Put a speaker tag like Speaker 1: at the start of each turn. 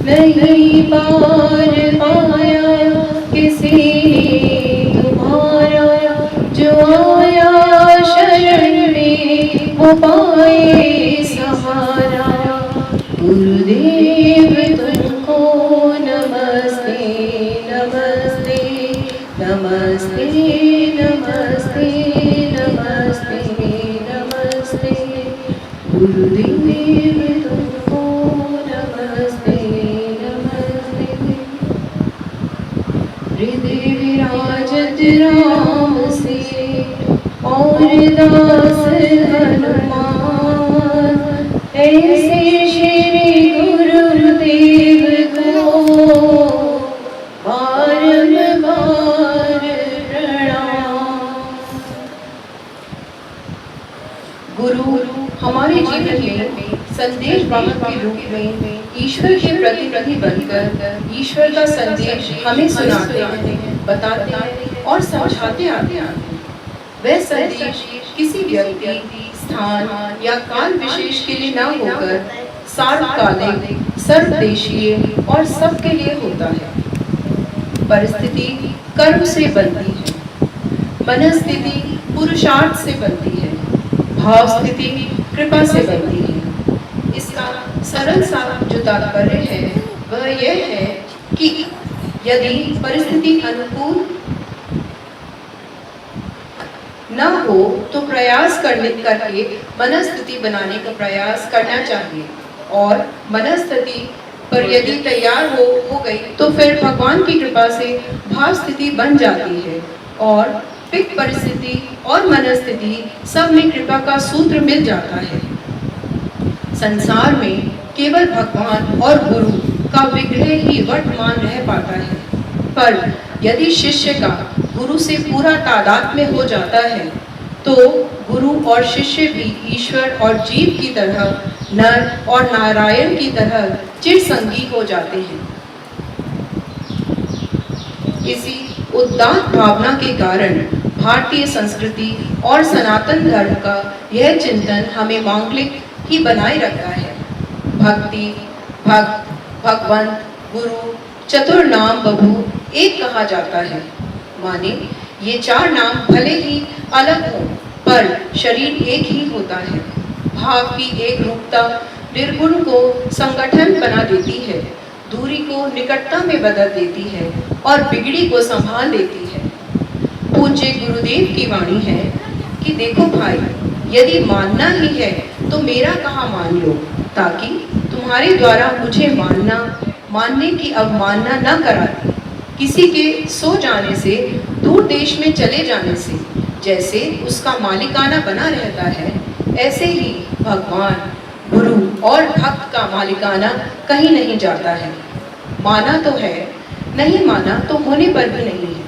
Speaker 1: नहीं पार पाया किसी ने तुम्हारा, जो आया शरण में वो पाए सहारा। गुरुदेव तुमको नमस्ते नमस्ते नमस्ते नमस्ते नमस्ते नमस्ते। गुरुदेव तुमको नमस्ते नमस्ते। हृदय विराजत राम से और दास हनुमान, ऐसे श्री गुरुदेव को बारंबार प्रणाम। गुरु हमारे जीवन में संदेश वाहक के रूप में ईश्वर के प्रतिनिधि बनकर ईश्वर का संदेश हमें सुनाते हैं, बताते हैं और समझाते आते हैं। वह संदेश किसी व्यक्ति, स्थान या काल विशेष के लिए न होकर सार्वकालिक, सर्वदेशीय और सबके लिए होता है। परिस्थिति कर्म से बनती है, मनस्थिति पुरुषार्थ से बनती है, भाव स्थिति कृपा से बनती है। इसका सरल सा जो तात्पर्य है वह यह है कि यदि परिस्थिति अनुकूल न हो तो प्रयास करके मनस्थिति बनाने का प्रयास करना चाहिए, और मनस्थिति पर यदि तैयार हो गई तो फिर भगवान की कृपा से भाव स्थिति बन जाती है, और फिर परिस्थिति और मनस्थिति सब में कृपा का सूत्र मिल जाता है। संसार में केवल भगवान और गुरु का विग्रह ही वर्तमान रह पाता है, पर यदि शिष्य का गुरु से पूरा तादात्म्य हो जाता है तो गुरु और शिष्य भी ईश्वर और जीव की तरह, नर और नारायण की तरह चिरसंगी हो जाते हैं। इसी उदात्त भावना के कारण भारतीय संस्कृति और सनातन धर्म का यह चिंतन हमें मांगलिक ही बनाए रखा है। भक्ति, भक्त, भगवंत, गुरु, चतुर नाम बभू एक कहा जाता है। माने ये चार नाम भले ही अलग हों पर शरीर एक ही होता है। भाव की एक रूपता निर्गुण को संगठन बना देती है, दूरी को निकटता में बदल देती है और बिगड़ी को संभाल लेती है। पूज्य गुरुदेव की वाणी है कि देखो भाई, यदि मानना ही है तो मेरा कहाँ मान लो, ताकि तुम्हारे द्वारा मुझे मानने की अवमानना न कराती। किसी के सो जाने से, दूर देश में चले जाने से जैसे उसका मालिकाना बना रहता है, ऐसे ही भगवान, गुरु और भक्त का मालिकाना कहीं नहीं जाता है। माना तो है, नहीं माना तो होने पर भी नहीं है।